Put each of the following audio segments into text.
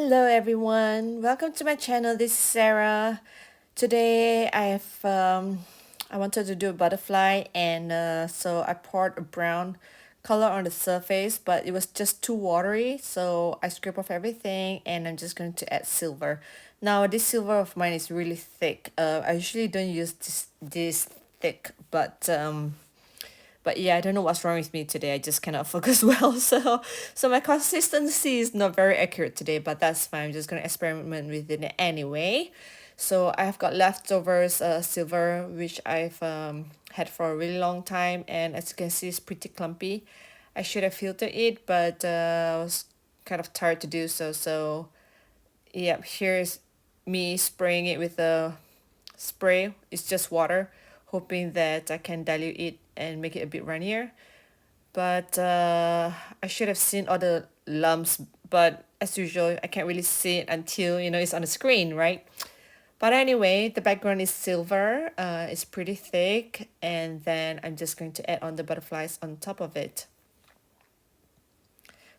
Hello everyone, welcome to my channel. This is Sarah. Today I wanted to do a butterfly, and so I poured a brown color on the surface, but it was just too watery, so I scrape off everything and I'm just going to add silver. Now this silver of mine is really thick. I usually don't use this thick, but yeah, I don't know what's wrong with me today. I just cannot focus well. So my consistency is not very accurate today, but that's fine. I'm just gonna experiment with it anyway. So I've got leftovers silver, which I've had for a really long time, and as you can see, it's pretty clumpy. I should have filtered it, but I was kind of tired to do so. So yeah, here's me spraying it with a spray. It's just water, hoping that I can dilute it and make it a bit runnier. But I should have seen all the lumps, but as usual, I can't really see it until it's on the screen, right? But anyway, the background is silver. It's pretty thick, and then I'm just going to add on the butterflies on top of it.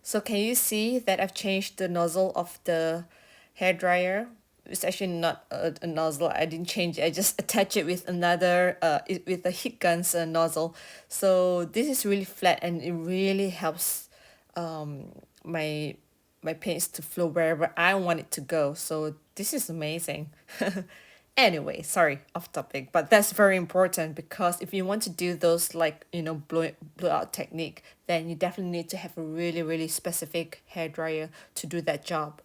So can you see that I've changed the nozzle of the hair dryer? It's actually not a nozzle. I didn't change it. I just attach it with another with a heat gun's nozzle. So this is really flat, and it really helps my paints to flow wherever I want it to go. So this is amazing. Anyway, sorry, off topic, but that's very important because if you want to do those, like, blowout technique, then you definitely need to have a really, really specific hair dryer to do that job.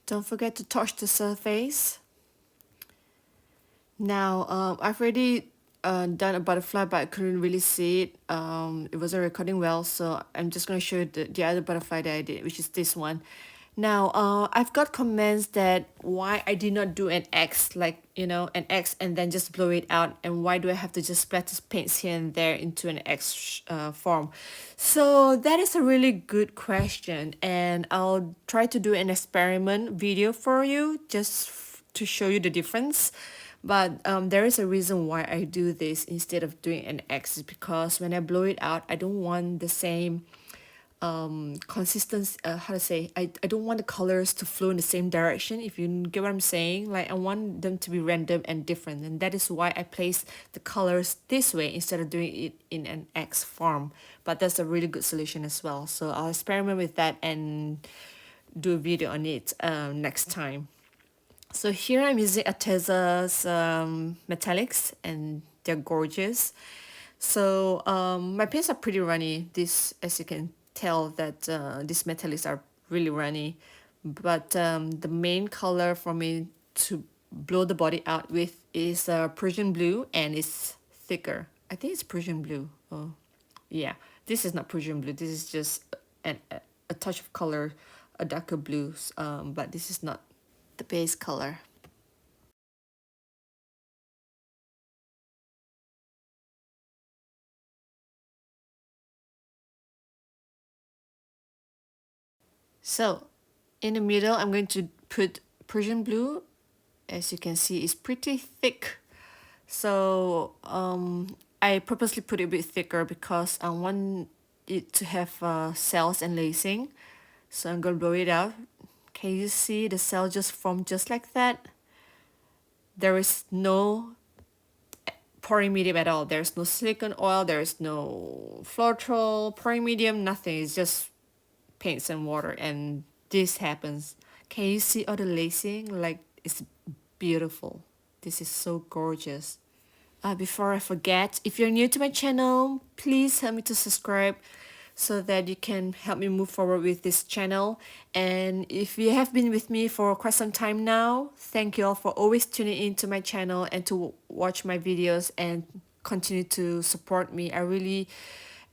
Don't forget to touch the surface. Now, I've already done a butterfly, but I couldn't really see it. It wasn't recording well, so I'm just going to show you the other butterfly that I did, which is this one. Now, I've got comments that why I did not do an X, like, an X and then just blow it out, and why do I have to just splatter paints here and there into an X form? So that is a really good question, and I'll try to do an experiment video for you just to show you the difference. But there is a reason why I do this instead of doing an X, because when I blow it out, I don't want the same consistency. How to say, I don't want the colors to flow in the same direction, if you get what I'm saying. Like, I want them to be random and different, and that is why I place the colors this way instead of doing it in an X form. But that's a really good solution as well, so I'll experiment with that and do a video on it next time. So here I'm using Arteza's metallics, and they're gorgeous. So my paints are pretty runny. This, as you can tell, that these metallics are really runny. But the main color for me to blow the body out with is Persian blue, and it's thicker. I think it's Persian blue. Oh, yeah. This is not Persian blue. This is just a touch of color, a darker blue. But this is not the base color. So in the middle, I'm going to put Persian blue. As you can see, it's pretty thick. So I purposely put it a bit thicker because I want it to have cells and lacing. So I'm gonna blow it out. Can you see the cell just formed just like that? There is no pouring medium at all. There's no silicone oil, there's no floral pouring medium, nothing. It's just paints and water, and this happens. Can you see all the lacing? Like, it's beautiful. This is so gorgeous. Before I forget, if you're new to my channel, please help me to subscribe so that you can help me move forward with this channel. And if you have been with me for quite some time now, thank you all for always tuning into my channel and to watch my videos and continue to support me. I really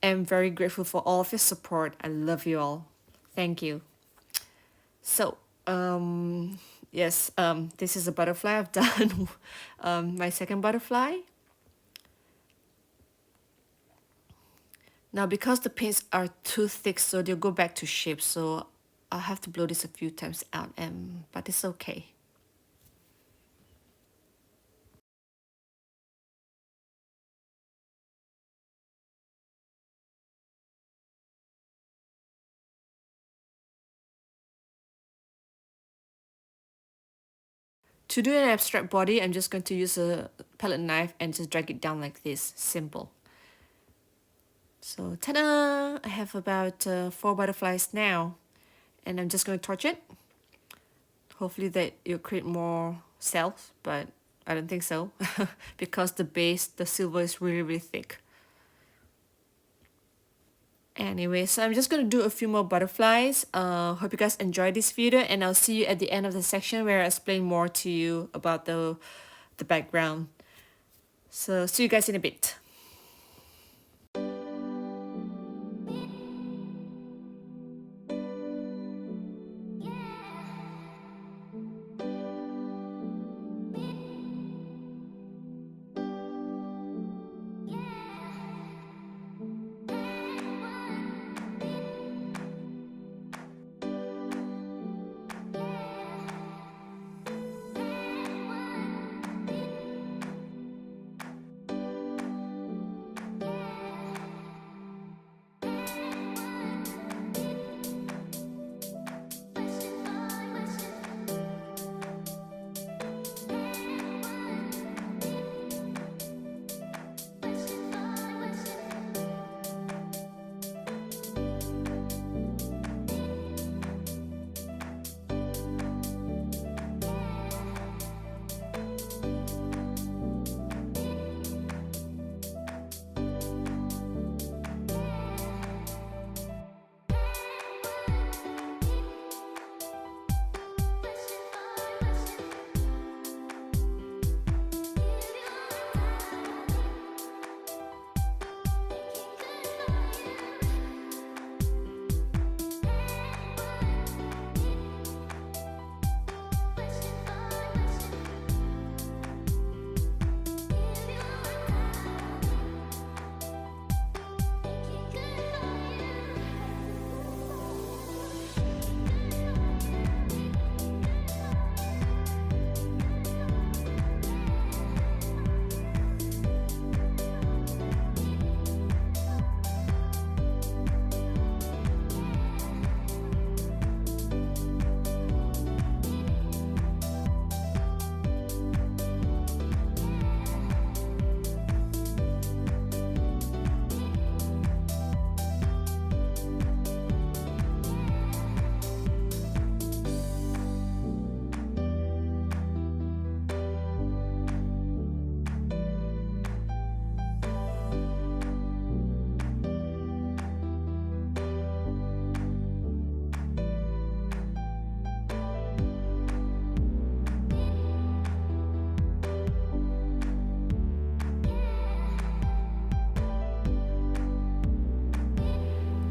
am very grateful for all of your support. I love you all. Thank you. So, yes, this is a butterfly. I've done my second butterfly. Now, because the paints are too thick, so they'll go back to shape. So I'll have to blow this a few times out, but it's okay. To do an abstract body, I'm just going to use a palette knife and just drag it down like this. Simple. So, ta-da! I have about 4 butterflies now. And I'm just going to torch it. Hopefully that you'll create more cells, but I don't think so. Because the base, the silver is really, really thick. Anyway, so I'm just going to do a few more butterflies. Hope you guys enjoyed this video, and I'll see you at the end of the section where I explain more to you about the background. So see you guys in a bit.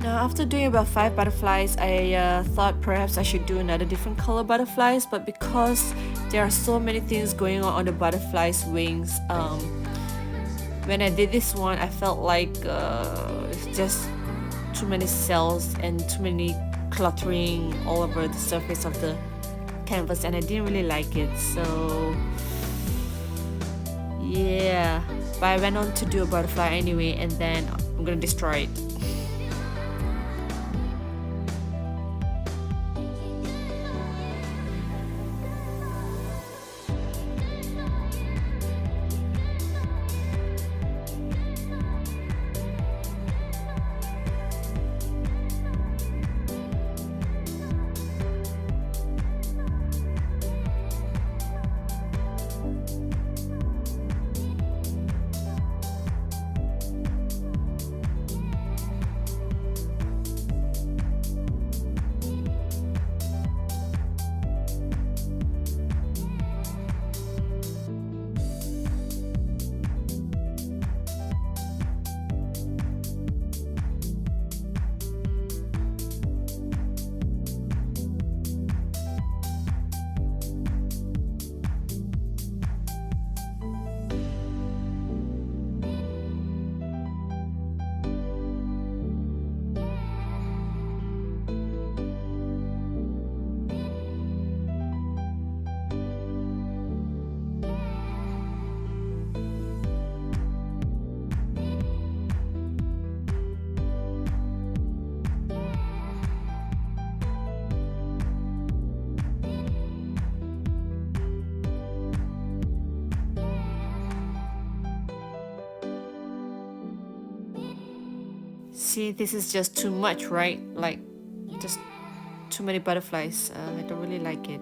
Now after doing about 5 butterflies, I thought perhaps I should do another different color butterflies, but because there are so many things going on the butterflies' wings, when I did this one, I felt like it's just too many cells and too many cluttering all over the surface of the canvas, and I didn't really like it. So yeah, but I went on to do a butterfly anyway, and then I'm gonna destroy it. See, this is just too much, right? Like, just too many butterflies. I don't really like it.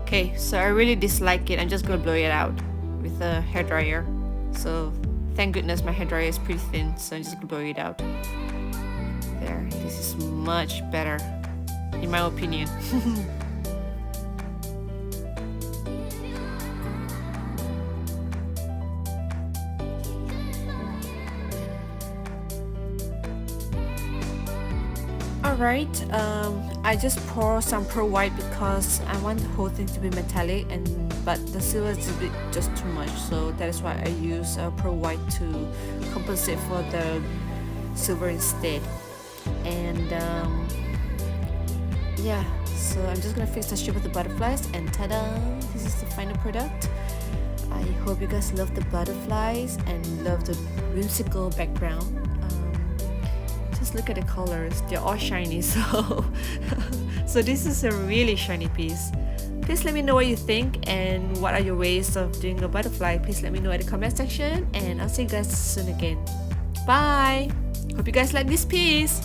Okay, so I really dislike it. I'm just gonna blow it out with a hairdryer. So thank goodness my hairdryer is pretty thin, so I'm just gonna blow it out. There, this is much better, in my opinion. Alright, I just pour some pearl white because I want the whole thing to be metallic, but the silver is just too much, so that is why I use pearl white to compensate for the silver instead. And yeah, so I'm just gonna fix the shape of the butterflies, and ta-da! This is the final product. I hope you guys love the butterflies and love the whimsical background. Just look at the colors, they're all shiny, so so this is a really shiny piece. Please let me know what you think and what are your ways of doing a butterfly. Please let me know in the comment section, and I'll see you guys soon again. Bye! Hope you guys like this piece.